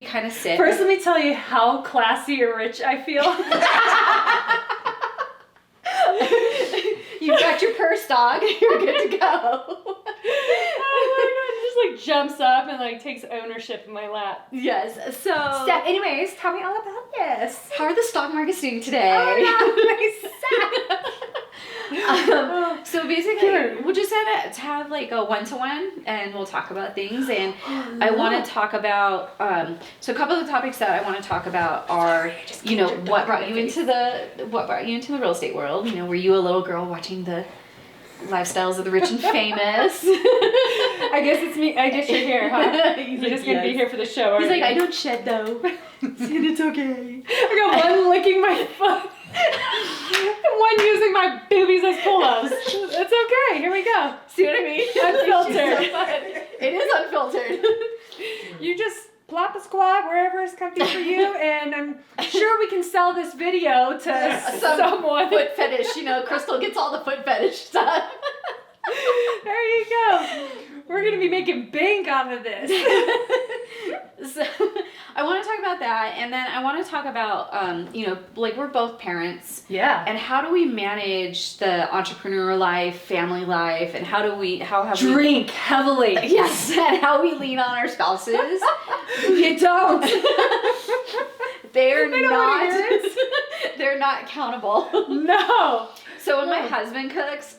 kind of sit. First, let me tell you how classy and rich I feel. You've got your purse, dog. You're good to go. Oh my god, it just like jumps up and like takes ownership in my lap. Yes, so... Anyways, tell me all about this. How are the stock markets doing today? So basically, we'll just have like a one-to-one, and we'll talk about things. And I want to talk about so a couple of the topics that I want to talk about are, you know, what brought you into the real estate world. You know, were you a little girl watching the lifestyles of the rich and famous? I guess it's me. I guess you're here, huh? You're just gonna be here for the show. Aren't He's like, you? I don't shed though. And it's okay. I got one licking my foot. One using my boobies as pillows. It's okay. Here we go. See what I mean? Unfiltered. It is unfiltered. You just plop a squat wherever is comfy for you, and I'm sure we can sell this video to someone. Foot fetish. You know, Crystal gets all the foot fetish stuff. There you go. We're gonna be making bank off of this. So I want to talk about that, and then I want to talk about, you know, like we're both parents. Yeah. And how do we manage the entrepreneur life, family life, and how have we drink heavily? Yes, and how we lean on our spouses. You don't. They're not accountable. No. So when my husband cooks,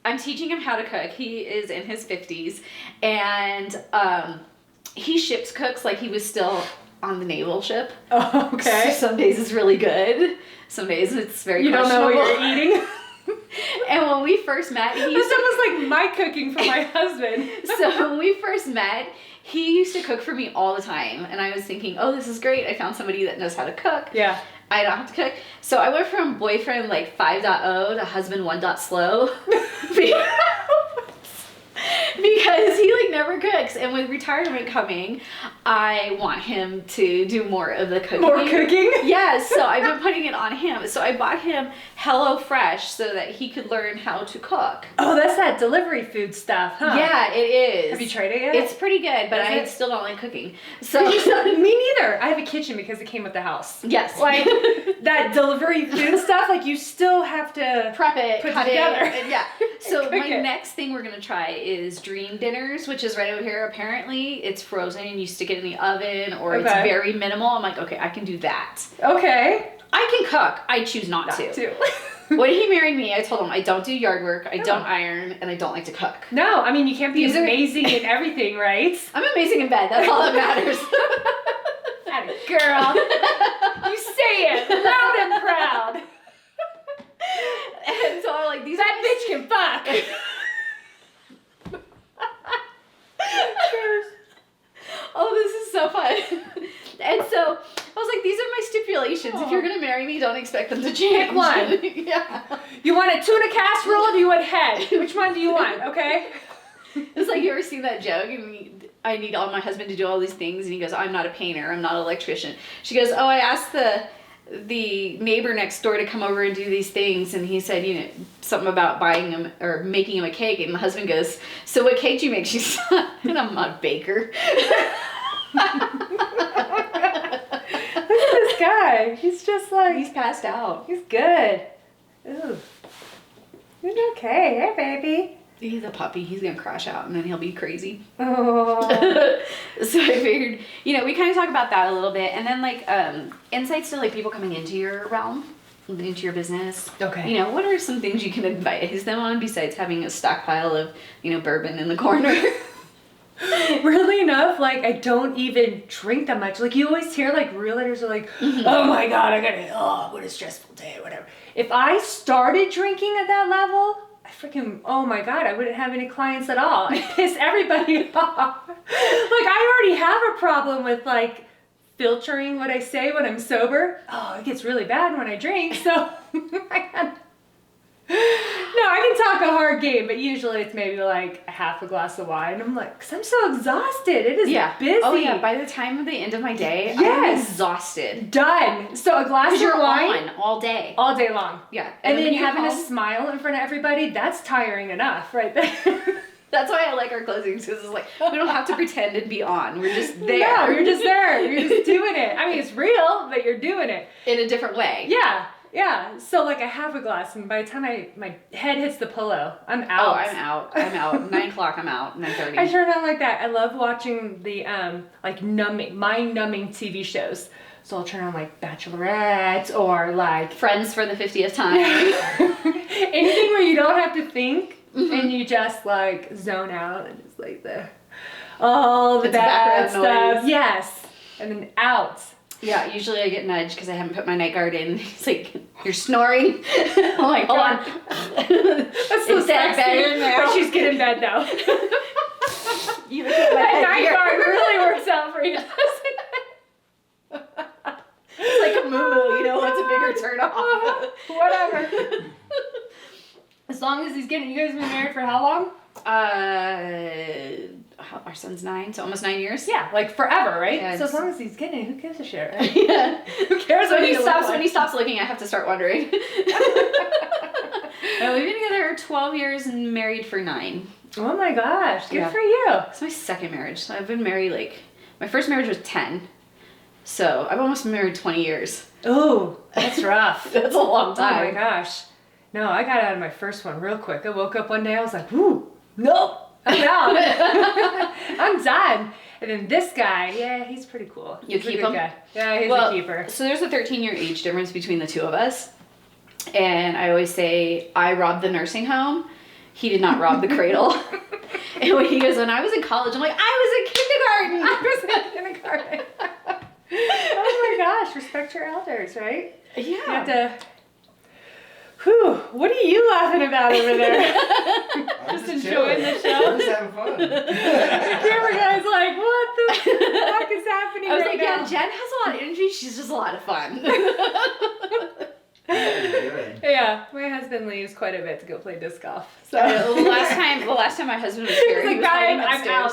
I'm teaching him how to cook. He is in his 50s, and he ships cooks like he was still on the naval ship. Oh, okay. So some days it's really good. Some days it's very You don't know what you're eating? And when we first met, That's almost like my cooking for my husband. So when we first met, he used to cook for me all the time. And I was thinking, oh, this is great. I found somebody that knows how to cook. Yeah. I don't have to cook. So I went from boyfriend like 5.0 to husband 1.slow. Because he like never cooks, and with retirement coming, I want him to do more of the cooking. More cooking? Yes, so I've been putting it on him. So I bought him Hello Fresh so that he could learn how to cook. Oh, that's that delivery food stuff, huh? Yeah, it is. Have you tried it yet? It's pretty good, but I still don't like cooking. So me neither. I have a kitchen because it came with the house. Yes. Like that delivery food stuff, like you still have to prep it, put cut it together. And yeah. So my it. next thing we're gonna try is dream dinners, which is right over here. Apparently, it's frozen and you stick it in the oven, or it's very minimal. I'm like, okay, I can do that. Okay. I can cook. I choose not to. When he married me, I told him I don't do yard work, I don't iron, and I don't like to cook. No, I mean you can't be amazing in everything, right? I'm amazing in bed. That's all that matters. Girl, you say it loud and proud. And so I'm like, that bitch can fuck. Oh, this is so fun. And so I was like, these are my stipulations. If you're gonna marry me, don't expect them to change. Pick one. Yeah. You want a tuna casserole or do you want head? Which one do you want? Okay. It's like, you ever seen that joke? I need my husband to do all these things, and he goes, I'm not a painter, I'm not an electrician. She goes, oh, I asked the neighbor next door to come over and do these things, and he said, you know, something about buying him or making him a cake, and the husband goes, so what cake do you make? She's and I'm not a baker. Look at this guy. He's just like, he's passed out. He's good. Ooh. He's okay. Hey, baby. He's a puppy. He's gonna crash out, and then he'll be crazy. Oh. So I figured, you know, we kind of talk about that a little bit, and then like insights to like people coming into your realm, into your business. Okay. You know, what are some things you can advise them on besides having a stockpile of, you know, bourbon in the corner? Weirdly enough, like I don't even drink that much. Like you always hear like realtors are like, oh my god, what a stressful day, whatever. If I started drinking at that level, oh my god, I wouldn't have any clients at all. I piss everybody off. Like I already have a problem with like filtering what I say when I'm sober. Oh, it gets really bad when I drink, so I can talk a hard game, but usually it's maybe like a half a glass of wine. I'm like, because I'm so exhausted. It is busy. Oh yeah, by the time of the end of my day, I'm exhausted. Done. So a glass of wine. All day. All day long. Yeah. And then having a smile in front of everybody, that's tiring enough right there. That's why I like our closings, because it's like, we don't have to pretend and be on. We're just there. No, you're just there. You're just doing it. I mean, it's real, but you're doing it. In a different way. Yeah. Yeah. So like I have a glass, and by the time my head hits the pillow, I'm out. Oh, I'm out. 9 o'clock, I'm out. 9:30. I turn on like that. I love watching the like mind-numbing TV shows. So I'll turn on like Bachelorette or like Friends for the 50th time. anything where you don't have to think and you just like zone out and just like all the bad stuff. Noise. Yes. And then out. Yeah, usually I get nudged because I haven't put my night guard in. He's like, you're snoring. I'm like, hold on. That's so sexy. But she's getting in bed now. That night guard really works out for you. It's like a moo-moo, you know, it's a bigger turn off. Whatever. As long as he's getting, you guys have been married for how long? Our son's 9, so almost 9 years. Yeah, like forever, right? Yeah, so as long as he's getting it, who gives a shit, right? Yeah. Who cares when he stops looking, I have to start wondering. We've been together 12 years and married for 9. Oh my gosh, good for you. It's my second marriage. So I've been married my first marriage was 10. So I've almost been married 20 years. Oh, that's rough. That's a long time. Oh my gosh. No, I got out of my first one real quick. I woke up one day, I was like, whoo, nope, I'm out. I'm done. And then this guy, yeah, he's pretty cool. You keep him? Guy. Yeah, he's a keeper. So there's a 13-year age difference between the two of us. And I always say, I robbed the nursing home. He did not rob the cradle. And when he goes, when I was in college, I'm like, I was in kindergarten. Oh my gosh, respect your elders, right? Yeah. You have to... Whew, what are you laughing about over there? Just enjoying the show? I'm just having fun. The camera guy's like, what the fuck is happening I was right like, now? yeah, Jen has a lot of energy. She's just a lot of fun. Good. Yeah, my husband leaves quite a bit to go play disc golf. So the last time my husband was here, he was hiding upstairs.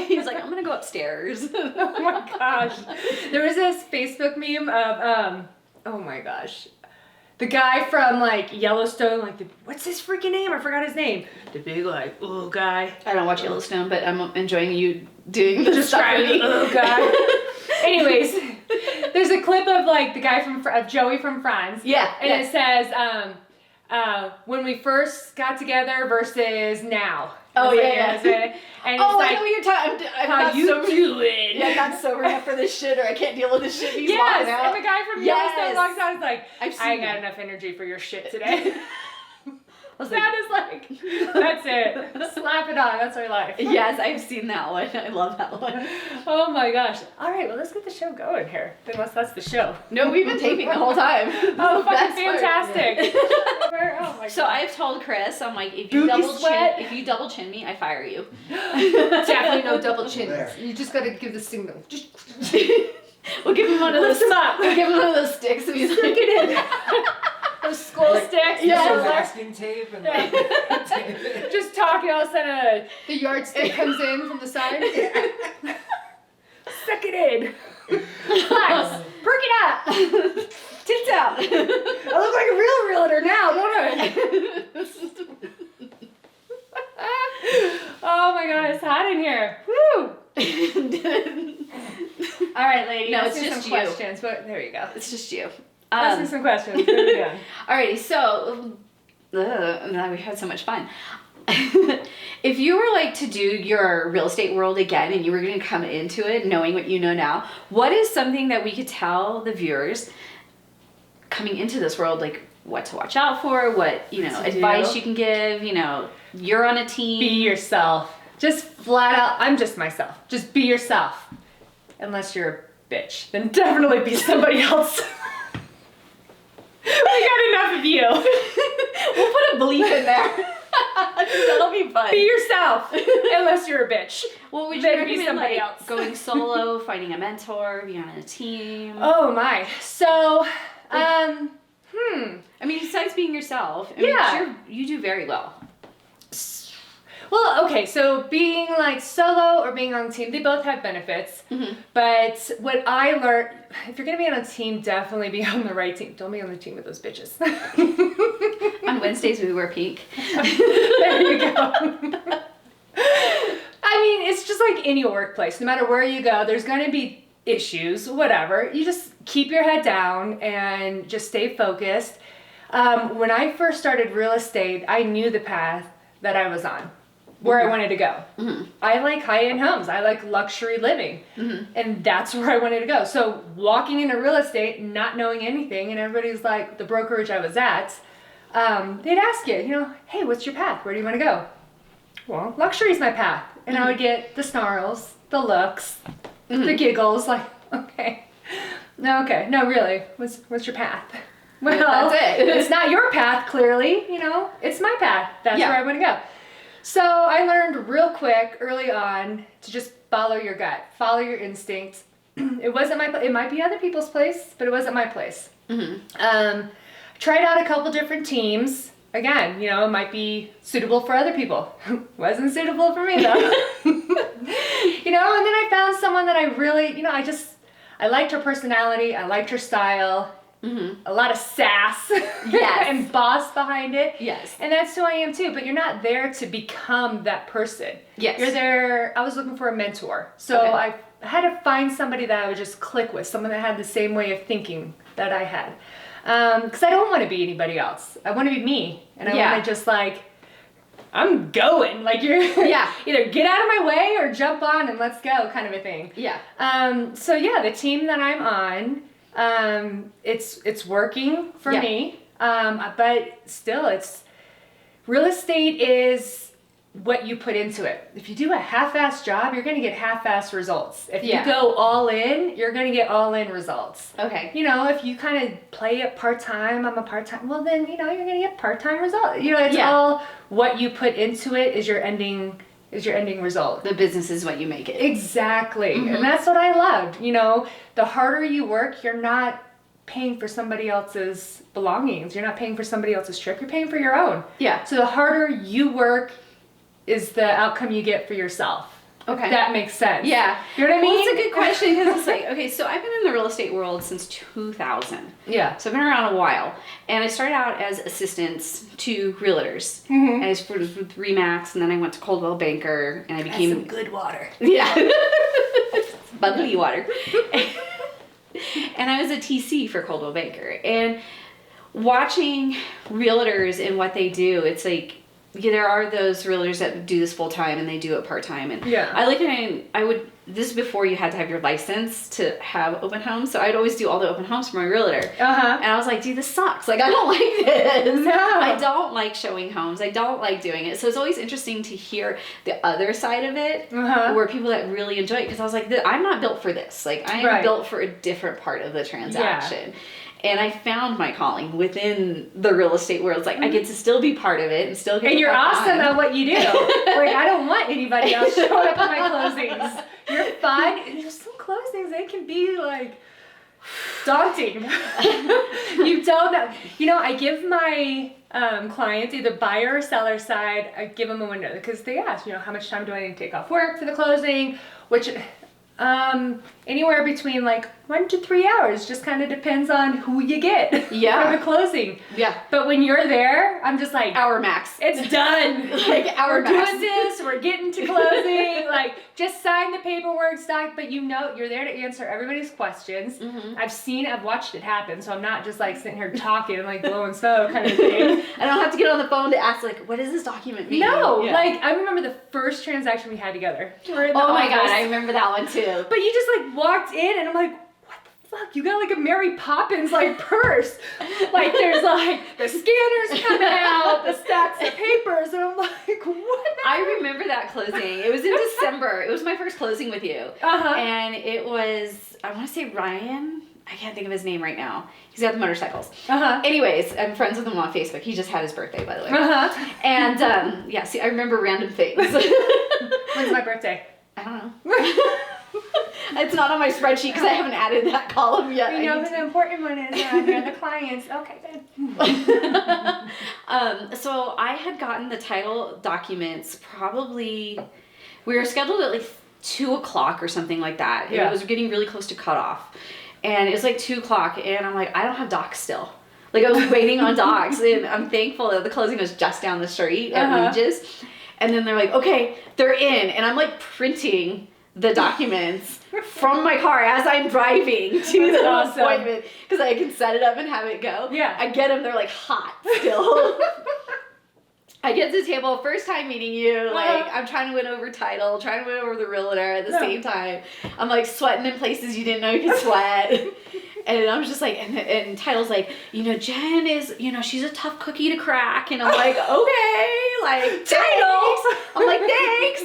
He was like, I'm gonna go upstairs. Oh my gosh. There was this Facebook meme of oh my gosh. The guy from like Yellowstone, like what's his freaking name? I forgot his name. The big like guy. I don't watch Yellowstone, but I'm enjoying you doing the describing guy. Anyways, there's a clip of like the guy from Joey from Friends. Yeah. And it says when we first got together versus now. Oh it's yeah. Like, yeah. And it's I like, know what you're talking. how you doing? Yeah, I'm not sober enough for this shit, or I can't deal with this shit. He's yes, walking out. and the guy from Yellowstone walks out. He's like, I ain't got enough energy for your shit today. That is like, that's it. Slap it on. That's our life. Yes, I've seen that one. I love that one. Oh my gosh. All right, well, let's get the show going here. Unless that's the show. No, we've been taping the whole time. Oh, fucking fantastic. Oh my so God. I've told Chris, I'm like, if you double chin me, I fire you. Definitely no double chin. There. You just gotta give the signal. Just We'll give him one of those. lift him up. We'll give him one of those sticks, and he's like, Stick it in. Those skull sticks. Yeah. Some Yeah. masking tape and like, Just talking, all of a sudden the yardstick comes in from the side. Suck it in. Relax. Perk it up. tits out. I look like a real realtor now, don't I? Oh my God, it's hot in here. Woo! All right, lady. No, let's it's do just some you. questions. But there you go. It's just you. Let's do some questions. What are we doing? Alrighty, so now we had so much fun. If you were like to do your real estate world again and you were going to come into it knowing what you know now, what is something that we could tell the viewers coming into this world, like what to watch out for, what, advice you can give, you're on a team. Be yourself. Just flat out, I'm just myself. Just be yourself. Unless you're a bitch, then definitely be somebody else. We got enough of you. We'll put a bleep in there. That'll be fun. Be yourself. Unless you're a bitch. Well, would you Then recommend be somebody like else. going solo, finding a mentor, being on a team? Oh my. So, I mean, besides being yourself, you do very well. Well, okay, so being like solo or being on a team, they both have benefits. Mm-hmm. But what I learned, if you're gonna be on a team, definitely be on the right team. Don't be on the team with those bitches. On Wednesdays, we wear pink. There you go. I mean, it's just like any workplace. No matter where you go, there's going to be issues, whatever. You just keep your head down and just stay focused. When I first started real estate, I knew the path that I was on, where I wanted to go. I like high-end homes. I like luxury living. And that's where I wanted to go. So walking into real estate, not knowing anything, and everybody's like, the brokerage I was at, they'd ask you, hey, what's your path? Where do you want to go? Well, luxury is my path. And I would get the snarls, the looks, the giggles, like, okay, no, really, what's your path? Well, that's it. It's not your path, clearly, it's my path. That's where I want to go. So I learned real quick, early on, to just follow your gut, follow your instincts. It wasn't it might be other people's place, but it wasn't my place. Tried out a couple different teams. Again, it might be suitable for other people. Wasn't suitable for me, though. And then I found someone that I really, I liked her personality. I liked her style. A lot of sass. Yes. And boss behind it. Yes. And that's who I am, too. But you're not there to become that person. Yes. You're there, I was looking for a mentor. So I had to find somebody that I would just click with, someone that had the same way of thinking that I had. Because I don't want to be anybody else. I want to be me. And I want to just I'm going. Like you're either get out of my way or jump on and let's go kind of a thing. Yeah. The team that I'm on, it's working for me. But still real estate is what you put into it. If you do a half-assed job, you're going to get half-assed results. If you go all in, you're going to get all-in results. Okay. If you kind of play it part-time, I'm a part-time, well then, you're going to get part-time results. It's all what you put into it is your ending result. The business is what you make it. Exactly. And that's what I loved. The harder you work, you're not paying for somebody else's belongings. You're not paying for somebody else's trip. You're paying for your own. Yeah. So the harder you work is the outcome you get for yourself. Okay. That makes sense. Yeah. You know what I mean? Well, it's a good question because it's like, okay, so I've been in the real estate world since 2000. Yeah. So I've been around a while. And I started out as assistants to realtors. And I was with Remax, and then I went to Coldwell Banker, and I became... That's some good water. Yeah. Bubbly water. And I was a TC for Coldwell Banker. And watching realtors and what they do, it's like, there are those realtors that do this full time and they do it part time. And I like it. This is before you had to have your license to have open homes. So I'd always do all the open homes for my realtor. And I was like, dude, this sucks. Like, I don't like this. No. I don't like showing homes. I don't like doing it. So it's always interesting to hear the other side of it, where people that really enjoy it. Because I was like, I'm not built for this. Like, I am built for a different part of the transaction. And I found my calling within the real estate world. It's like, I get to still be part of it and still get And to you're have awesome fun. at what you do. Like, I don't want anybody else showing up at my closings. You're fun. And there's some closings, they can be like daunting. You don't know. I give my clients, either buyer or seller side, I give them a window because they ask, how much time do I need to take off work for the closing, which anywhere between 1 to 3 hours, just kind of depends on who you get for the closing. Yeah. But when you're there, I'm just like, Hour max. it's done. Hour We're max. doing this, we're getting to closing, just sign the paperwork, stock, but you're there to answer everybody's questions. I've watched it happen, so I'm not just sitting here talking and blowing smoke kind of thing. I don't have to get on the phone to ask, what does this document mean? No, I remember the first transaction we had together. We're in the Oh my office. God, I remember that one too. But you just walked in and I'm like, what the fuck? You got a Mary Poppins purse. There's the scanners coming out, the stacks of papers, and I'm like, what? I remember that closing. It was in December. It was my first closing with you. And it was, I want to say Ryan. I can't think of his name right now. He's got the motorcycles. Anyways, I'm friends with him on Facebook. He just had his birthday, by the way. And I remember random things. When's my birthday? I don't know. It's not on my spreadsheet because I haven't added that column yet. You know who the important one is around here, the clients. Okay, good. So I had gotten the title documents probably, we were scheduled at 2 o'clock or something like that. And it was getting really close to cutoff. And it was 2 o'clock and I'm like, I don't have docs still. I was waiting on docs and I'm thankful that the closing was just down the street at Regis. And then they're like, okay, they're in. And I'm like printing the documents from my car as I'm driving to the awesome. appointment because I can set it up and have it go. Yeah. I get them, they're like hot still. I get to the table, first time meeting you, like, I'm trying to win over title, trying to win over the realtor at the same time. I'm, like, sweating in places you didn't know you could sweat. And I was just like, and title's like, you know, Jen is, you know, she's a tough cookie to crack. And I'm like, okay, like, titles. I'm like, thanks.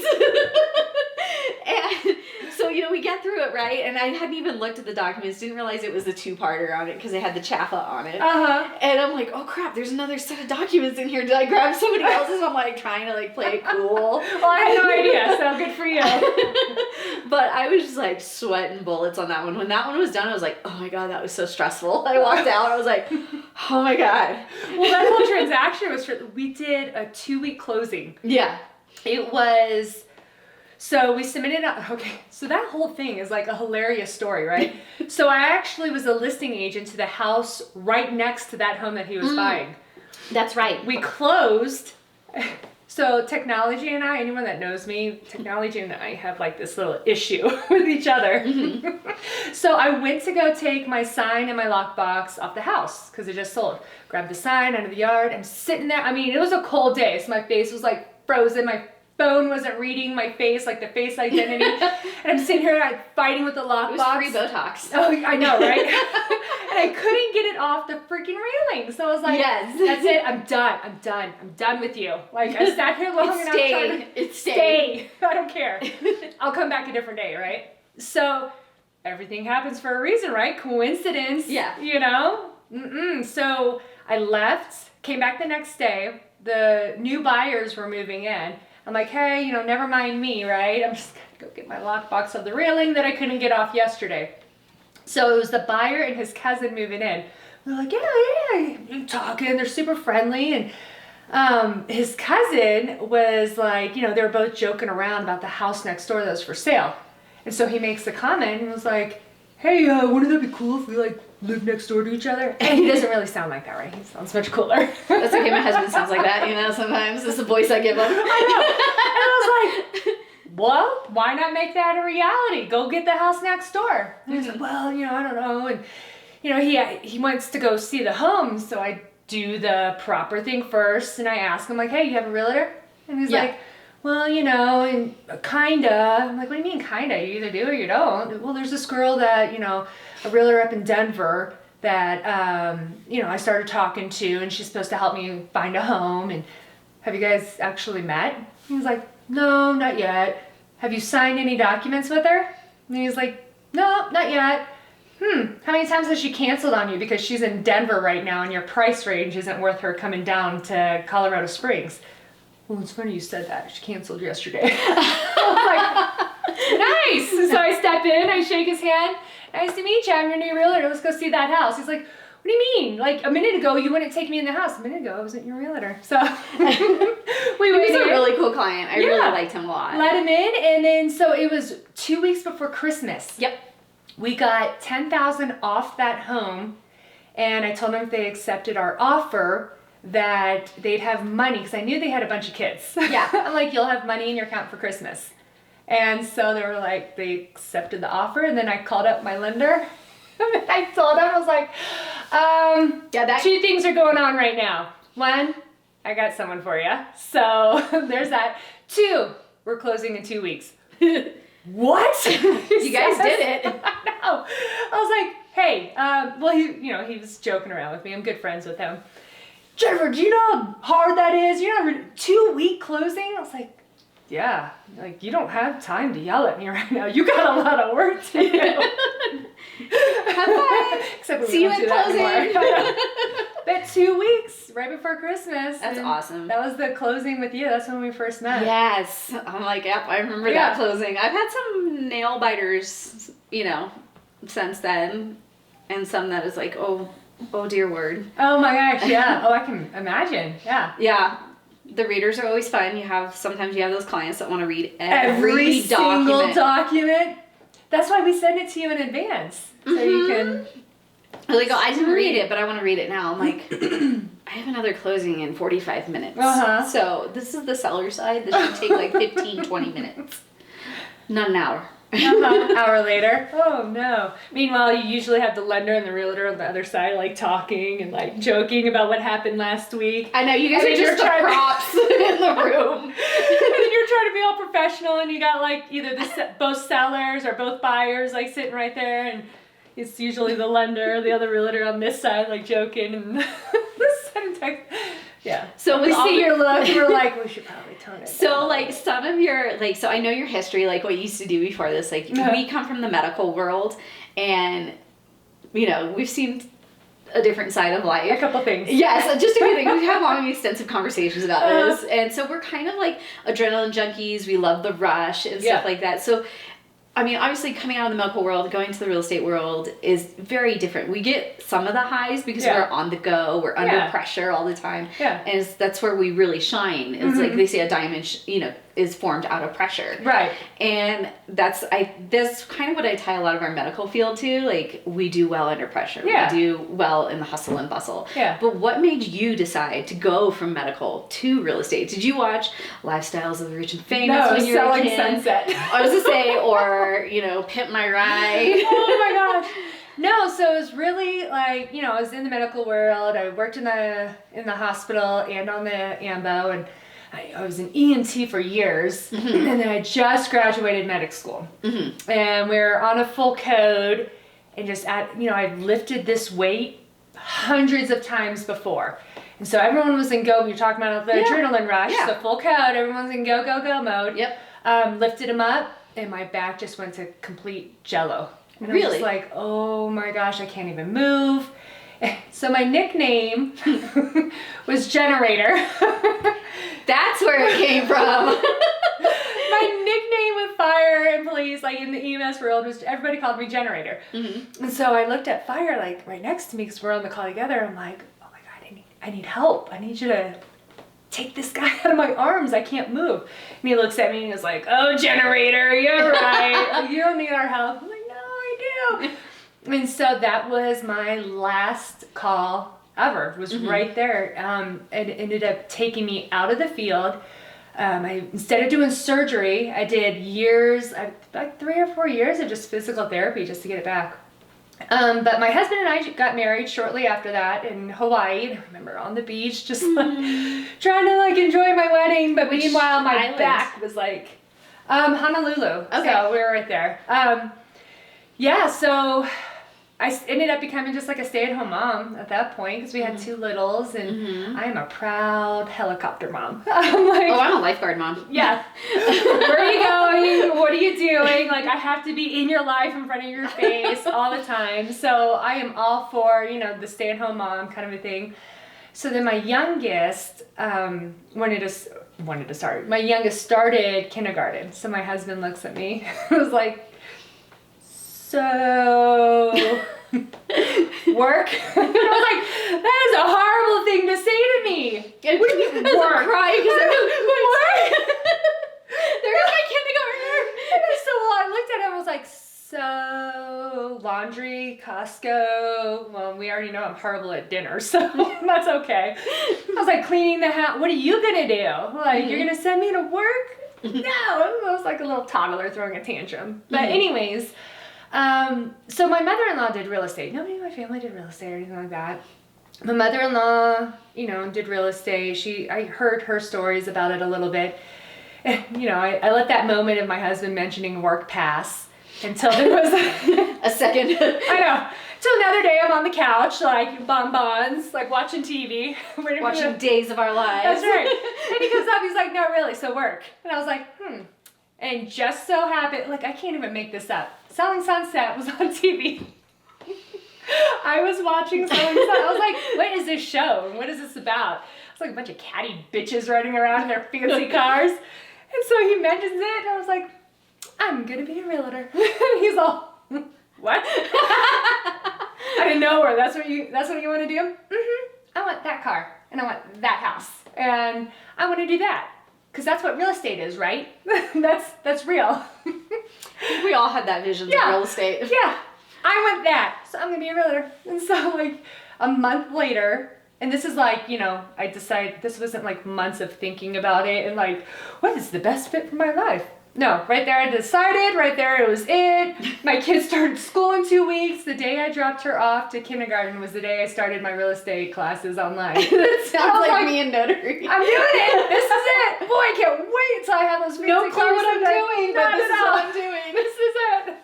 And so, you know, we get through it, right? And I hadn't even looked at the documents, didn't realize it was the 2-parter on it because they had the CHAFA on it. And I'm like, oh crap, there's another set of documents in here. Did I grab somebody else's? I'm like trying to like play it cool. Well, I had no idea, so good for you. But I was just like sweating bullets on that one. When that one was done, I was like, oh my God, that was so stressful. I walked out, I was like, oh my God. Well, that whole transaction was, we did a 2-week closing. Yeah. It was, so we submitted, okay, so that whole thing is like a hilarious story, right? So I actually was a listing agent to the house right next to that home that he was buying. That's right. We closed. So technology and I, anyone that knows me, technology and I have like this little issue with each other. So I went to go take my sign and my lockbox off the house because it just sold. Grabbed the sign out of the yard. I'm sitting there. I mean, it was a cold day, so my face was like frozen. My phone wasn't reading my face, like the face identity. And I'm sitting here like fighting with the lockbox. It was free Botox. Oh, I know, right? And I couldn't get it off the freaking railing. So I was like, yes. That's it. I'm done with you. Like, I sat here long enough trying to stay. I don't care. I'll come back a different day, right? So everything happens for a reason, right? Coincidence. Yeah. You know? So I left, came back the next day. The new buyers were moving in. I'm like, hey, you know, never mind me, right? I'm just gonna go get my lockbox of the railing that I couldn't get off yesterday. So it was the buyer and his cousin moving in. We're like, yeah, talking. They're super friendly. And his cousin was like, you know, they were both joking around about the house next door that was for sale. And so he makes the comment and was like, hey, wouldn't that be cool if we like live next door to each other? And he doesn't really sound like that, right? He sounds much cooler. That's okay, my husband sounds like that, you know, sometimes. It's the voice I give him. I know. And I was like, well, why not make that a reality? Go get the house next door. And he's like, well, you know, I don't know. And, you know, he wants to go see the home, so I do the proper thing first. And I ask him, like, hey, you have a realtor? And he's like, well, you know, and kinda. I'm like, what do you mean kinda? You either do or you don't. Well, there's this girl that, you know, a realtor up in Denver that, you know, I started talking to, and she's supposed to help me find a home. And have you guys actually met? He's like, no, not yet. Have you signed any documents with her? And he's like, no, not yet. How many times has she canceled on you because she's in Denver right now and your price range isn't worth her coming down to Colorado Springs? Well, it's funny you said that. She canceled yesterday. I was like, nice. So I step in, I shake his hand. Nice to meet you. I'm your new realtor. Let's go see that house. He's like, what do you mean? Like a minute ago, you wouldn't take me in the house. A minute ago, I wasn't your realtor. So we went He's a in. really cool client. I really liked him a lot. Let him in, and then so it was 2 weeks before Christmas. Yep. We got $10,000 off that home, and I told them if they accepted our offer that they'd have money, because I knew they had a bunch of kids. Yeah. I'm like, you'll have money in your account for Christmas. And so they were like, they accepted the offer, and then I called up my lender. And I told him, I was like, two things are going on right now. One, I got someone for you. So there's that. 2, we're closing in 2 weeks. What? You guys did it. I know. I was like, hey, well, he was joking around with me. I'm good friends with him. Jennifer, do you know how hard that is? You know, 2-week closing? I was like, yeah, like you don't have time to yell at me right now. You got a lot of work to do. Have fun. Except see you at closing. But 2 weeks right before Christmas. That's awesome. That was the closing with you. That's when we first met. Yes. I'm like, yep, I remember that closing. I've had some nail biters, you know, since then. And some that is like, oh dear word. Oh my gosh, yeah. Oh, I can imagine. Yeah. Yeah. The readers are always fun. Sometimes you have those clients that want to read every single document. That's why we send it to you in advance. So you can Like, oh, I didn't read it, but I want to read it now. I'm like, I have another closing in 45 minutes. Uh-huh. So this is the seller side. This should take like 15, 20 minutes. Not an hour. Hour later. Oh no. Meanwhile, you usually have the lender and the realtor on the other side, like talking and like joking about what happened last week. I know, you guys are just the props in the room. And you're trying to be all professional, and you got like either both sellers or both buyers like sitting right there, and it's usually the lender or the other realtor on this side like joking, and this side like, yeah. So we see your look, we're like, we should probably tone it So down. like some of your, like, so I know your history, like what you used to do before this, like we come from the medical world, and you know, we've seen a different side of life. A couple things. Yes, just a few things. We've had long and extensive conversations about this. And so we're kind of like adrenaline junkies. We love the rush and stuff like that. So, I mean, obviously coming out of the medical world, going to the real estate world is very different. We get some of the highs because we're on the go. We're under pressure all the time. Yeah. And that's where we really shine. It's like they say a diamond, you know, is formed out of pressure. Right. And that's kind of what I tie a lot of our medical field to. Like, we do well under pressure. Yeah. We do well in the hustle and bustle. Yeah. But what made you decide to go from medical to real estate? Did you watch Lifestyles of the Rich and Famous when you were a Selling kid? Sunset. I was to say, or, you know, Pimp My Ride. Oh my gosh. No, so it was really like, you know, I was in the medical world. I worked in the hospital and on the AMBO, and I was an EMT for years, and then I just graduated medic school, and we were on a full code, and just I lifted this weight hundreds of times before, and so everyone was in go. You're talking about the adrenaline rush, the full code. Everyone's in go mode. Yep. Lifted them up, and my back just went to complete jello. And I was Really? just like, oh my gosh, I can't even move. So my nickname was Generator. That's where it came from. My nickname with fire and police, like in the EMS world, was everybody called me Generator. And so I looked at fire like right next to me because we're on the call together. I'm like, oh my God, I need help. I need you to take this guy out of my arms. I can't move. And he looks at me and is like, oh, Generator, you're right. You don't need our help. I'm like, no, I do. And so that was my last call ever. It was right there. It ended up taking me out of the field. Instead of doing surgery, I did like 3 or 4 years of just physical therapy just to get it back. But my husband and I got married shortly after that in Hawaii. I remember on the beach, just like trying to like enjoy my wedding. But meanwhile, my back was like Honolulu. Okay. So we were right there. So I ended up becoming just like a stay-at-home mom at that point because we had 2 littles, and I am a proud helicopter mom. I'm like, Oh, I'm a lifeguard mom. yeah. Where are you going? What are you doing? Like, I have to be in your life, in front of your face all the time. So I am all for, you know, the stay-at-home mom kind of a thing. So then my youngest wanted to start. My youngest started kindergarten. So my husband looks at me and was like, so work? And I was like, that is a horrible thing to say to me. What do you mean? Work. I'm crying because Work. There's my kindergartner. So I looked at him and was like, so laundry, Costco. Well, we already know I'm horrible at dinner, so that's okay. I was like, cleaning the house. What are you gonna do? Like, you're gonna send me to work? No. I was like a little toddler throwing a tantrum. But anyways, so my mother-in-law did real estate. Nobody in my family did real estate or anything like that. My mother-in-law, you know, did real estate. I heard her stories about it a little bit. You know, I let that moment of my husband mentioning work pass until there was A second. I know. Till another day I'm on the couch, like bonbons, like watching TV. Watching Days of Our Lives. That's right. And he comes up, he's like, no, really, so work. And I was like, And just so happened, like, I can't even make this up. Selling Sunset was on TV. I was watching Selling Sunset. I was like, what is this show? And what is this about? It's like a bunch of catty bitches riding around in their fancy cars. And so he mentions it, and I was like, I'm gonna be a realtor. And he's all, what? Out of nowhere, that's what you want to do? I want that car, and I want that house, and I want to do that. Because that's what real estate is, right? That's real. We all had that vision of real estate. Yeah. I want that. So I'm going to be a realtor. And so like a month later, and this is like, you know, I decided this wasn't like months of thinking about it and like, what is the best fit for my life? No, right there I decided, right there it was it. My kids started school in 2 weeks. The day I dropped her off to kindergarten was the day I started my real estate classes online. That sounds like me and Notary. I'm doing it. This is it. Boy, I can't wait until I have those fancy No clue cars what I'm that doing, but Not this at is all. what I'm doing. This is it.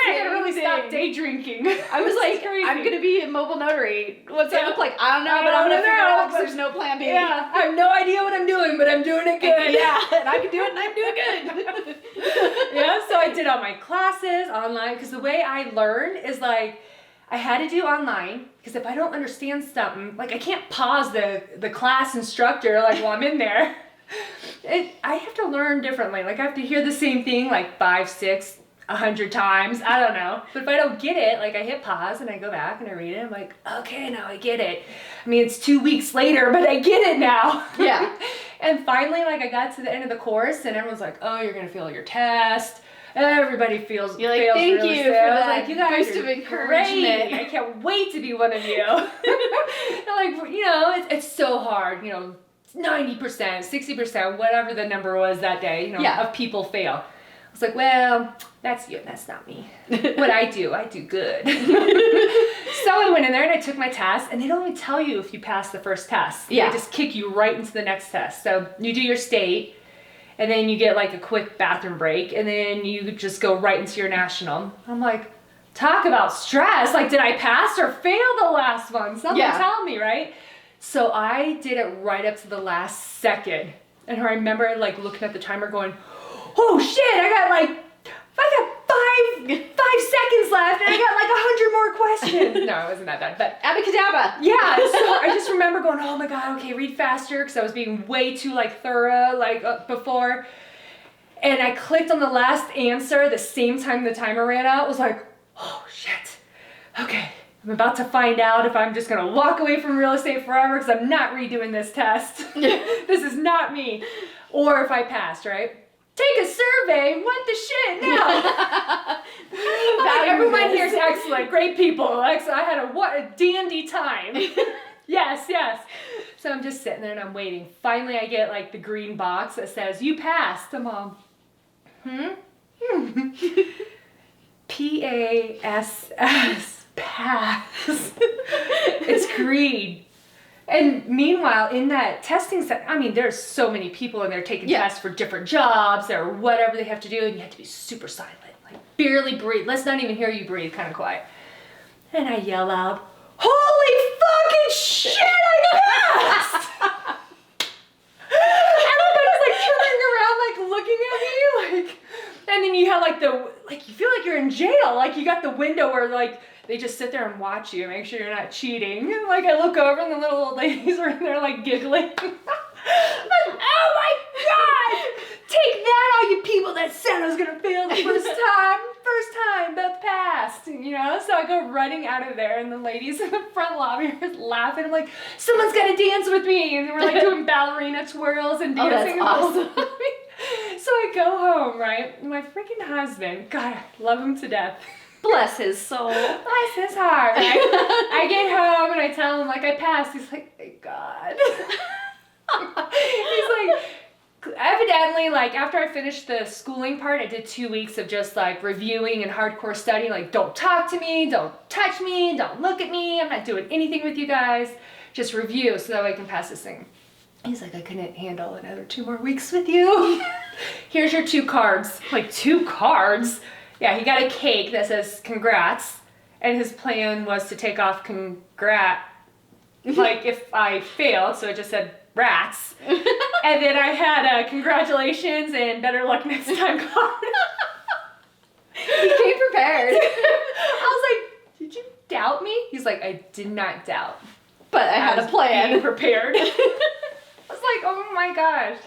I gotta really Same stop thing. day drinking. I was This like, is crazy. I'm gonna be a mobile notary. What's that Yeah. look like? I don't know, I but I'm gonna don't figure it know, out because but- there's no plan B. Yeah, I have no idea what I'm doing, but I'm doing it good. Yeah, and I can do it, and I'm doing good. Yeah, so I did all my classes online because the way I learn is like I had to do online because if I don't understand something, like I can't pause the class instructor like while I'm in there. I have to learn differently. Like I have to hear the same thing like 5, 6, 100 times. I don't know. But if I don't get it, like I hit pause and I go back and I read it. I'm like, okay, now I get it. I mean, it's 2 weeks later, but I get it now. Yeah. And finally, like I got to the end of the course and everyone's like, oh, you're going to fail your test. Everybody feels You're like, fails thank really you soon. for I was that like, you guys boost are of encouragement. great. I can't wait to be one of you. They're like, you know, it's so hard, you know, 90%, 60%, whatever the number was that day, you know, Yeah. of people fail. I was like, well, that's you, that's not me. What I do good. So I went in there and I took my test, and they don't even tell you if you pass the first test. Yeah. They just kick you right into the next test. So you do your state, and then you get like a quick bathroom break, and then you just go right into your national. I'm like, talk about stress. Like, did I pass or fail the last one? Someone Yeah. tell me, right? So I did it right up to the last second. And I remember like looking at the timer going, oh shit, I got five seconds left and I got like 100 more questions. No, it wasn't that bad, but Abacadabra. yeah, so I just remember going, oh my God, okay, read faster, because I was being way too like thorough like before. And I clicked on the last answer the same time the timer ran out. I was like, oh shit, okay. I'm about to find out if I'm just gonna walk away from real estate forever because I'm not redoing this test. This is not me. Or if I passed, right? Take a survey. What the shit now? Like, everyone here is excellent. Great people. Like, so I had a dandy time. Yes. So I'm just sitting there and I'm waiting. Finally, I get like the green box that says, you passed. I'm all, P-A-S-S. Pass. It's green. And meanwhile, in that testing set, I mean, there's so many people in there taking Yeah. tests for different jobs or whatever they have to do, and you have to be super silent, like barely breathe. Let's not even hear you breathe, kind of quiet. And I yell out, holy fucking shit, I passed! Everybody's like turning around, like looking at me, like, and then you have like you feel like you're in jail, like you got the window where like, they just sit there and watch you, make sure you're not cheating. And like I look over and the little old ladies are in there like giggling. Like, oh my God! Take that, all you people that said I was gonna fail the first time, both passed. You know? So I go running out of there and the ladies in the front lobby are laughing. I'm like, someone's gotta dance with me. And we're like doing ballerina twirls and Oh, that's dancing. awesome. So I go home, right? And my freaking husband, God, I love him to death. Bless his soul. Bless his heart. Right? I get home and I tell him like I passed. He's like, thank God. He's like, evidently, like after I finished the schooling part, I did 2 weeks of just like reviewing and hardcore studying. Like, don't talk to me, don't touch me, don't look at me. I'm not doing anything with you guys. Just review so that way I can pass this thing. He's like, I couldn't handle another 2 more weeks with you. Here's your 2 cards. Like 2 cards? Yeah, he got a cake that says congrats, and his plan was to take off congrat, like if I failed, so it just said rats. And then I had a congratulations and better luck next time card. He came prepared. I was like, did you doubt me? He's like, I did not doubt. But I had a plan. Being prepared. I was like, oh my gosh.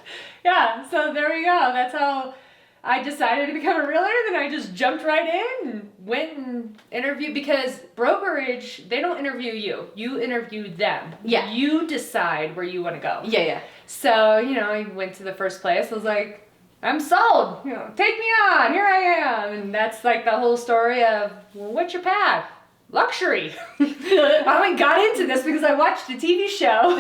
Yeah, so there we go. That's how I decided to become a realtor. Then I just jumped right in and went and interviewed, because brokerage, they don't interview you. You interview them. Yeah. You decide where you want to go. Yeah. So, you know, I went to the first place. I was like, I'm sold. You know, take me on. Here I am. And that's like the whole story of, well, what's your path? Luxury. I only got into this because I watched a TV show.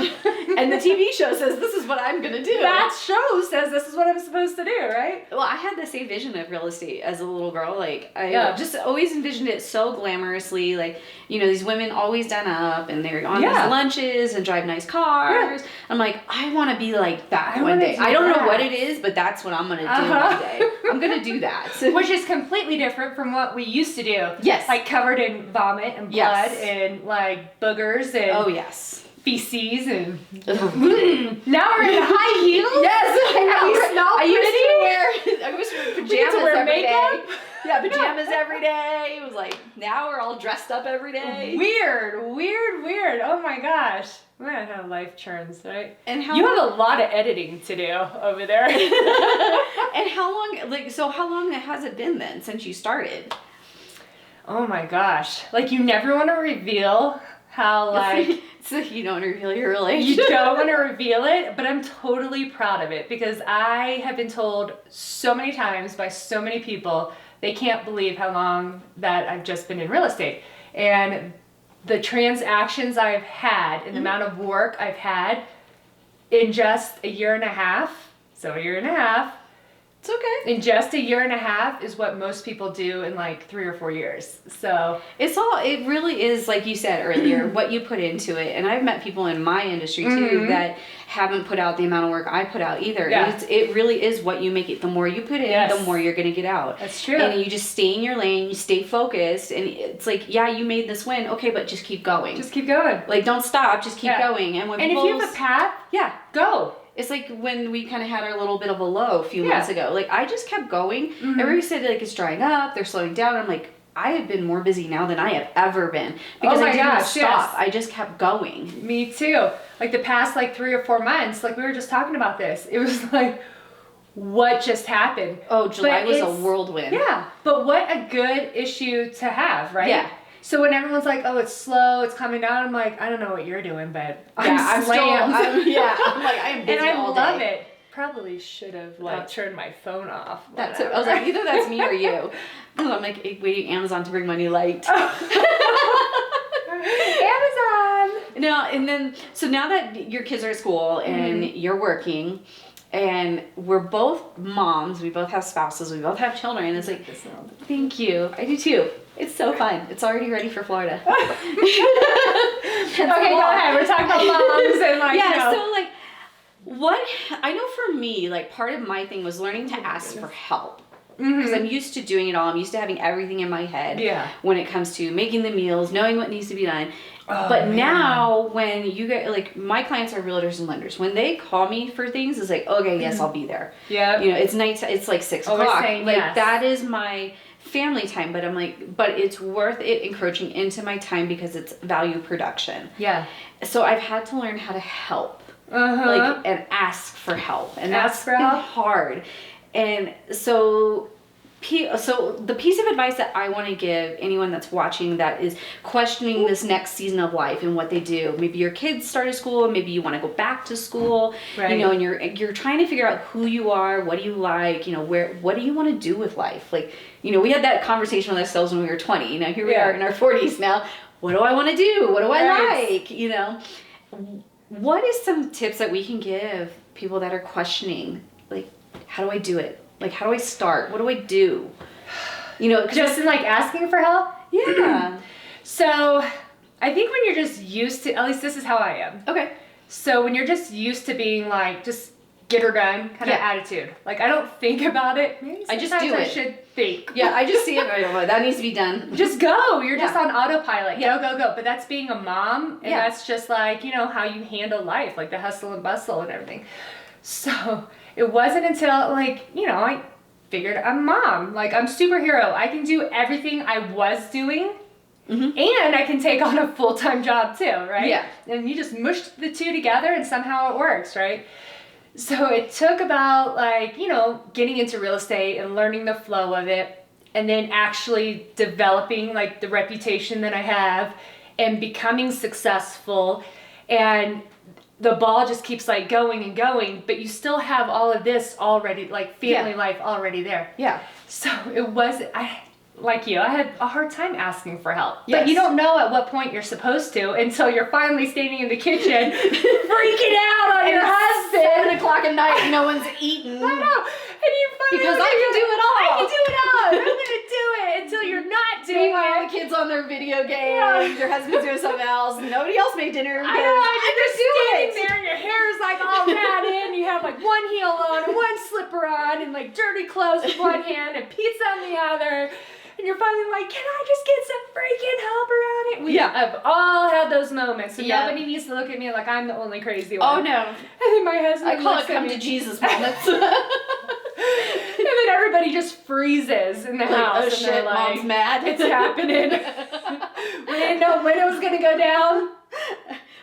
And the TV show says this is what I'm gonna do. That show says this is what I'm supposed to do, right? Well, I had the same vision of real estate as a little girl. Like, I Yeah. just always envisioned it so glamorously. Like, you know, these women always done up and they're on Yeah. these lunches and drive nice cars. Yeah. I'm like, I want to be like that I one wanna day. do I don't know that. what it is, but that's what I'm gonna do Uh-huh. one day. I'm gonna do that. Which is completely different from what we used to do. Yes. Like covered in vomit and blood Yes. and like boogers and Oh yes. feces and Ugh. now we're in high heels. Yes, I know. We smell I used to pretty. wear We get pajamas to wear every day. makeup. Yeah, pajamas every day. It was like, now we're all dressed up every day. Weird. Oh my gosh. Man, how life churns, right? And how You have a lot of editing to do over there. And how long, like, so how long has it been then since you started? Oh my gosh. Like you never want to reveal how like So you don't reveal your age. you don't want to reveal it, but I'm totally proud of it because I have been told so many times by so many people they can't believe how long that I've just been in real estate. And the transactions I've had and the amount of work I've had in just a year and a half, so a year and a half, It's okay. in just a year and a half is what most people do in like 3 or 4 years. So It really is, like you said earlier, what you put into it. And I've met people in my industry too Mhm. that haven't put out the amount of work I put out either. Yeah. It really is what you make it. The more you put in, Yes. the more you're going to get out. that's true. And you just stay in your lane, you stay focused. And it's like, yeah, you made this win. Okay, but just keep going. Just keep going. like, don't stop. Just keep Yeah. going. And when And if people, you have a path, yeah. go. It's like when we kind of had our little bit of a low a few Yeah. months ago. Like, I just kept going. Mhm. Everybody said, like, it's drying up, they're slowing down. I'm like, I have been more busy now than I have ever been. Because Oh my I didn't gosh, stop. yes. I just kept going. Me too. Like the past like 3 or 4 months, like we were just talking about this. It was like, what just happened? Oh, July But was a it's- whirlwind. Yeah, but what a good issue to have, right? Yeah. So when everyone's like, oh, it's slow, it's coming down, I'm like, I don't know what you're doing, but I'm still, slammed. I'm like, I am busy and I all love day. it. Probably should have like turned my phone off. That's it. I was like, either that's me or you. I'm like waiting Amazon to bring my new light. Amazon. Now and then, so now that your kids are at school and you're working, and we're both moms, we both have spouses, we both have children, and it's like, thank you. I do too. It's so fun. It's already ready for Florida. Okay, go ahead. We're talking about moms and like, Yeah, you know. so like, what, I know for me, like part of my thing was learning to ask for help. Because I'm used to doing it all. I'm used to having everything in my head Yeah. when it comes to making the meals, knowing what needs to be done. Oh, but man. now when you get, like, my clients are realtors and lenders. When they call me for things, it's like, okay, yes, I'll be there. Yeah. You know, it's night, it's like 6 Always o'clock. saying Like, yes. that is my family time. But I'm like, but it's worth it encroaching into my time because it's value production. Yeah. So I've had to learn how to help. Uh-huh. Like, and ask for help. And Ask that's for been help. hard. And so the piece of advice that I want to give anyone that's watching that is questioning this next season of life and what they do. Maybe your kids started school, maybe you want to go back to school, Right. you know, and you're trying to figure out who you are, what do you like, you know, what do you want to do with life? Like, you know, we had that conversation with ourselves when we were 20. You know, here we Yeah. are in our 40s now. What do I want to do? What do I Right. like? You know, what is some tips that we can give people that are questioning, like, how do I do it? Like, how do I start? What do I do? You know, 'cause Just in like asking for help? yeah. So I think when you're just used to, at least this is how I am. Okay. So when you're just used to being like, just get her done kind of Yeah. attitude. Like I don't think about it. Maybe I just sometimes do I it. should think. Yeah, I just see it. I go, that needs to be done. Just go. You're just Yeah. on autopilot. Yeah. Go. But that's being a mom, and Yeah. that's just like, you know, how you handle life, like the hustle and bustle and everything. So it wasn't until like, you know, I figured I'm a mom. Like I'm superhero. I can do everything I was doing. Mhm. And I can take on a full-time job too, right? Yeah. And you just mush the two together and somehow it works, right? So it took about like, you know, getting into real estate and learning the flow of it and then actually developing like the reputation that I have and becoming successful. And the ball just keeps like going and going, but you still have all of this already, like family life already there. Yeah. So it was, like you, I had a hard time asking for help. Yes. But you don't know at what point you're supposed to until you're finally standing in the kitchen freaking out on your husband. 7 o'clock at night, no one's eaten. I know. And you finally Because I can do it all. I can do it all. I'm going to do it until you're not doing Meanwhile, it. the kids on their video games, Yeah. your husband's doing something else, nobody else made dinner. I know, I you're can just do standing it. there and your hair is like all matted, you have like one heel on and one slipper on and like dirty clothes with one hand and pizza on the other. And you're finally like, can I just get some freaking help around it? We have all had those moments. So nobody needs to look at me like I'm the only crazy one. Oh no. And then my husband I call looks it at come me. to Jesus moments. And then everybody just freezes in the house. Oh and shit, they're like, mom's mad. it's happening. We didn't know when it was going to go down.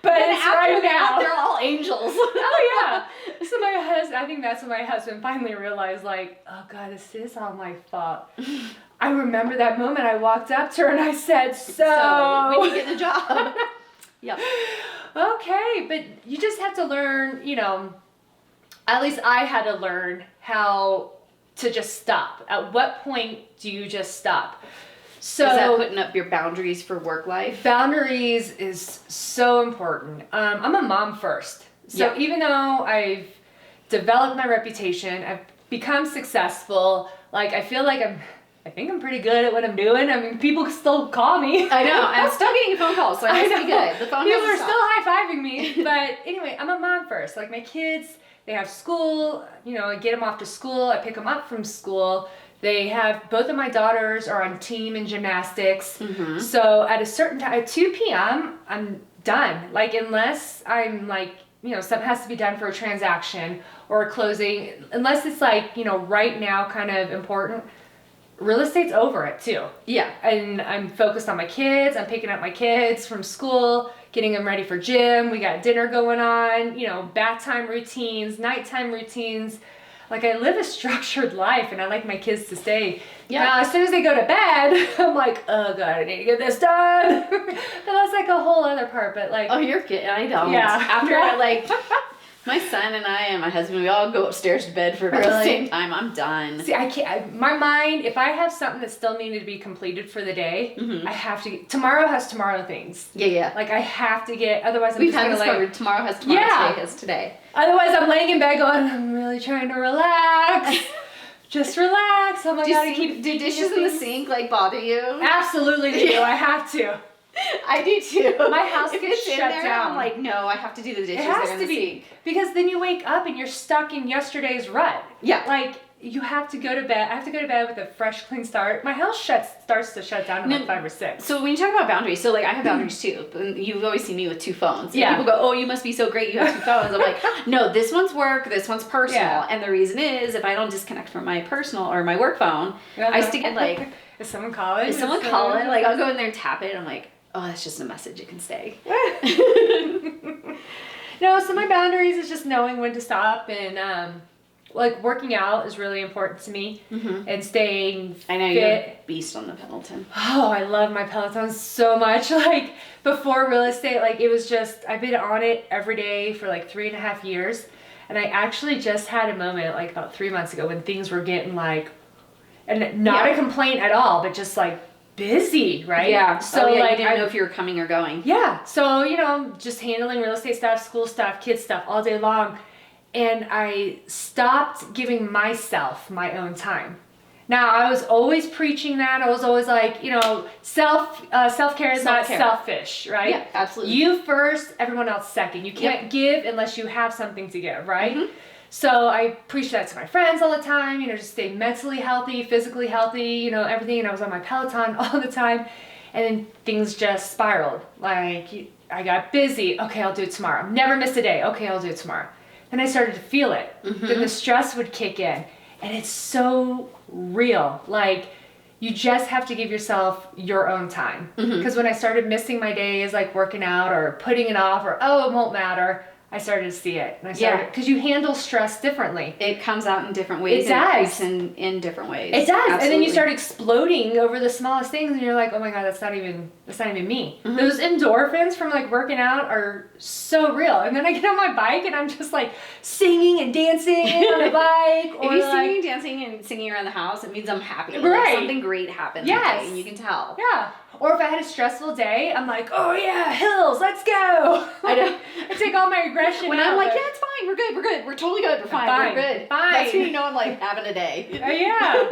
But And it's after right that, now. they're all angels. Oh yeah. So my husband, I think that's when my husband finally realized, like, oh God, this is all my fault. I remember that moment. I walked up to her and I said, So when you get the job. Yep. Okay, but you just have to learn, at least I had to learn how to just stop. At what point do you just stop? So Is that putting up your boundaries for work life? boundaries is so important. I'm a mom first. So even though I've developed my reputation, I've become successively, like I feel like I think I'm pretty good at what I'm doing. I mean, people still call me. I know. I'm still getting phone calls, so I must be good. The phone People calls are still high-fiving me. But anyway, I'm a mom first. Like my kids, they have school. I get them off to school. I pick them up from school. They have, both of my daughters are on team in gymnastics. Mm-hmm. So at a certain time, at 2 p.m., I'm done. Like unless I'm like, something has to be done for a transaction or a closing. Unless it's like, right now kind of important. Real estate's over it too. Yeah. And I'm focused on my kids. I'm picking up my kids from school, getting them ready for gym. We got dinner going on, bath time routines, nighttime routines. Like I live a structured life and I like my kids to stay. Yeah. Now, as soon as they go to bed, I'm like, oh God, I need to get this done. But that's like a whole other part, but like. Oh, you're kidding. I don't. Yeah. After my son and I and my husband, we all go upstairs to bed for about the same time. I'm done. See, I can't. My mind, if I have something that still needed to be completed for the day, Mm-hmm. I have to get. Tomorrow has tomorrow things. Yeah. Like I have to get. Otherwise, I'm We've just had gonna this like. covered. Tomorrow has tomorrow. Yeah. Today has today. Otherwise, I'm laying in bed going, I'm really trying to relax. Just relax. Oh my God, I keep. Do dishes in the sink bother you? Absolutely do. I have to. I do too. My house if gets it's in shut there, down. I'm like, no, I have to do the dishes. It has They're in to the be sink. because then you wake up and you're stuck in yesterday's rut. Yeah. Like you have to go to bed. I have to go to bed with a fresh, clean start. My house starts to shut down at like 5 or 6. So when you talk about boundaries, so I have boundaries too. And you've always seen me with 2 phones. And Yeah. people go, oh, you must be so great. You have 2 phones. I'm like, no, this one's work. This one's personal. Yeah. And the reason is if I don't disconnect from my personal or my work phone, I stick it Is someone calling? is someone calling? I'll go in there and tap it. And I'm like, oh, that's just a message. It can stay. No, so my boundaries is just knowing when to stop and working out is really important to me and staying I know fit. you're a beast on the Peloton. Oh, I love my Peloton so much. Like before real estate, it was just, I've been on it every day for 3.5 years. And I actually just had a moment about 3 months ago when things were getting and not a complaint at all, but just busy, right? Yeah. So you didn't know if you were coming or going. Yeah. So, just handling real estate stuff, school stuff, kids stuff all day long. And I stopped giving myself my own time. Now, I was always preaching that. I was always self-care is not Self-care. selfish, right? Yeah, absolutely. You first, everyone else second. You can't give unless you have something to give, right? Mm-hmm. So I preach that to my friends all the time, just stay mentally healthy, physically healthy, everything. And I was on my Peloton all the time. And then things just spiraled. I got busy. Okay, I'll do it tomorrow. Never missed a day. Okay, I'll do it tomorrow. Then I started to feel it. Mm-hmm. Then the stress would kick in. And it's so real. You just have to give yourself your own time. Because when I started missing my days, working out or putting it off or, oh, it won't matter, I started to see it. And I started, because you handle stress differently. It comes out in different ways. It does. It creeps in different ways. It does. Absolutely. And then you start exploding over the smallest things and you're like, oh my God, that's not even me. Mm-hmm. Those endorphins from like working out are so real. And then I get on my bike and I'm just like singing and dancing on the bike. If Or you're like, singing, dancing, and singing around the house, it means I'm happy. Right. Like something great happened Yes. that day, and you can tell. yeah. Or if I had a stressful day, I'm like, oh yeah, hills, let's go. I know. I take all my aggression When out, I'm like, but- yeah, it's fine, we're good, we're totally good, we're fine, Fine, we're good. fine. That's when you know I'm like having a day. Yeah.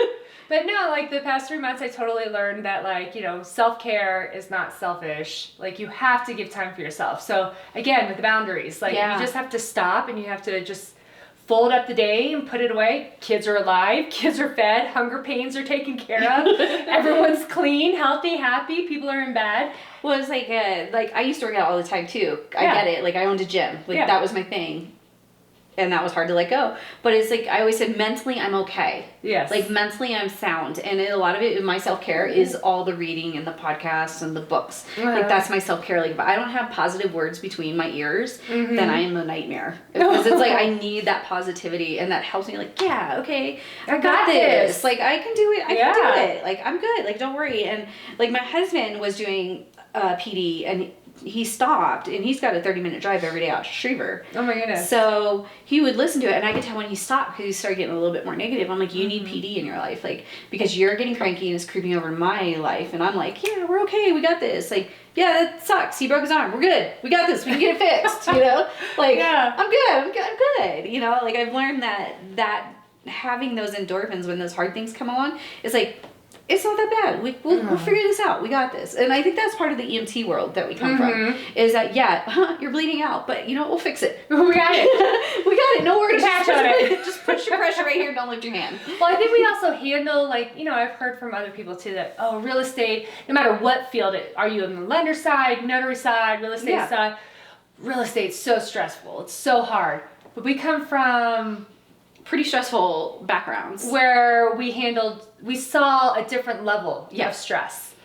But no, like the past 3 months, I totally learned that like, you know, self-care is not selfish. Like you have to give time for yourself. So again, with the boundaries, like Yeah. you just have to stop and you have to just fold up the day and put it away. Kids are alive, kids are fed, hunger pains are taken care of. Everyone's clean, healthy, happy, people are in bed. Well, it's like I used to work out all the time too. I Yeah. get it. Like I owned a gym. Like Yeah. that was my thing. And that was hard to let go. But it's like I always said, mentally I'm okay. Yes. Like mentally I'm sound. And a lot of it, my self-care is all the reading and the podcasts and the books. Like that's my self-care. Like if I don't have positive words between my ears, then I am a nightmare. Because it's like I need that positivity and that helps me like, yeah, okay, I got this. Like I can do it. I can do it. Like I'm good. Like don't worry. And like my husband was doing PD and he stopped and he's got a 30-minute drive every day out to Schriever. Oh my goodness. So he would listen to it and I could tell when he stopped because he started getting a little bit more negative. I'm like, you need PD in your life, like because you're getting cranky and it's creeping over my life. And I'm like, yeah, we're okay, we got this. Like, yeah, that sucks. He broke his arm. We're good. We got this. We can get it fixed. You know, like Yeah. I'm good. You know, like I've learned that having those endorphins when those hard things come along is like, it's not that bad. We'll figure this out. We got this. And I think that's part of the EMT world that we come from. Is that, yeah, you're bleeding out, but you know what? We'll fix it. We got it. We got it. No worries. Patch on it. Just put your pressure right here. Don't lift your hand. Well, I think we also handle, like, you know, I've heard from other people too that, oh, real estate, no matter what field are you on the lender side, notary side, real estate side, real estate's so stressful. It's so hard. But we come from pretty stressful backgrounds where we saw a different level of stress.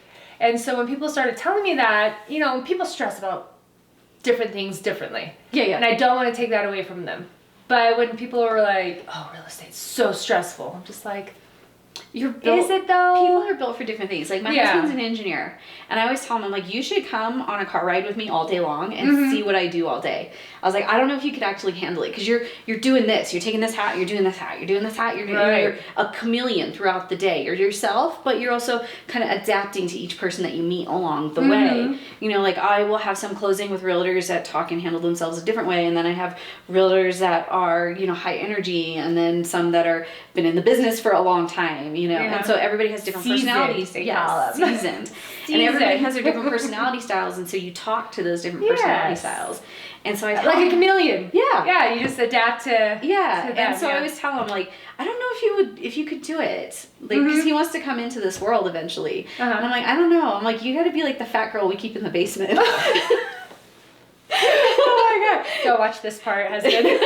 And so when people started telling me that, you know, people stress about different things differently. Yeah. And I don't want to take that away from them. But when people were like, oh, real estate's so stressful, I'm just like, you're built, is it though? People are built for different things. Like my husband's an engineer, and I always tell him, I'm like, you should come on a car ride with me all day long and see what I do all day. I was like, I don't know if you could actually handle it because you're doing this, you're taking this hat, you're doing this hat, you're doing this hat, you're a chameleon throughout the day. You're yourself, but you're also kind of adapting to each person that you meet along the way. You know, like I will have some closing with realtors that talk and handle themselves a different way, and then I have realtors that are, you know, high energy, and then some that are been in the business for a long time, you know, and so everybody has different personalities. Seasoned. And everybody has their different personality styles, and so you talk to those different personality styles. And so I tell like him, a chameleon. Yeah. Yeah, you just adapt to to that, and so I always tell him, like, I don't know if you could do it, like, because he wants to come into this world eventually. And I'm like, I don't know. I'm like, you got to be like the fat girl we keep in the basement. Oh my god! Go watch this part, husband.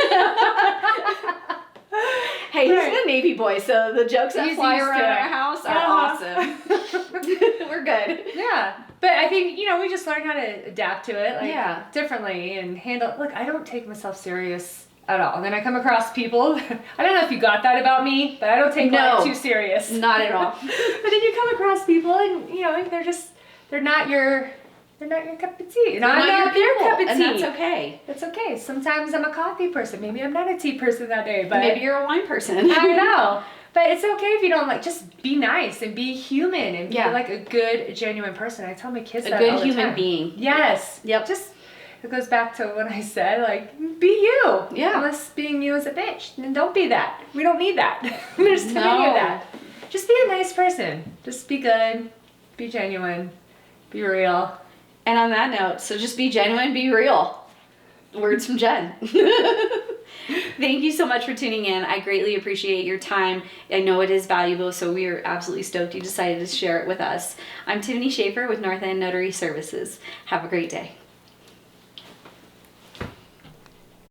Hey, he's a Navy boy, so the jokes that fly used around to it. our house are awesome. We're good. Yeah, but I think, you know, we just learn how to adapt to it, like, differently and handle. Look, I don't take myself serious at all. And then I come across people. I don't know if you got that about me, but I don't take life too serious. Not at all. But then you come across people, and you know, they're not your cup of tea. They're not your cup of tea. And that's okay. It's okay. Sometimes I'm a coffee person. Maybe I'm not a tea person that day, but maybe you're a wine person. I know. But it's okay if you don't, like, just be nice and be human and be like a good, genuine person. I tell my kids that all the time. A good human being. Yes. Yep. Just, it goes back to what I said, like, be you. Yeah. Unless being you is a bitch, then don't be that. We don't need that. There's too many of that. Just be a nice person. Just be good. Be genuine. Be real. And on that note, so just be genuine, be real. Words from Jen. Thank you so much for tuning in. I greatly appreciate your time. I know it is valuable, so we are absolutely stoked you decided to share it with us. I'm Tiffany Schaefer with North End Notary Services. Have a great day.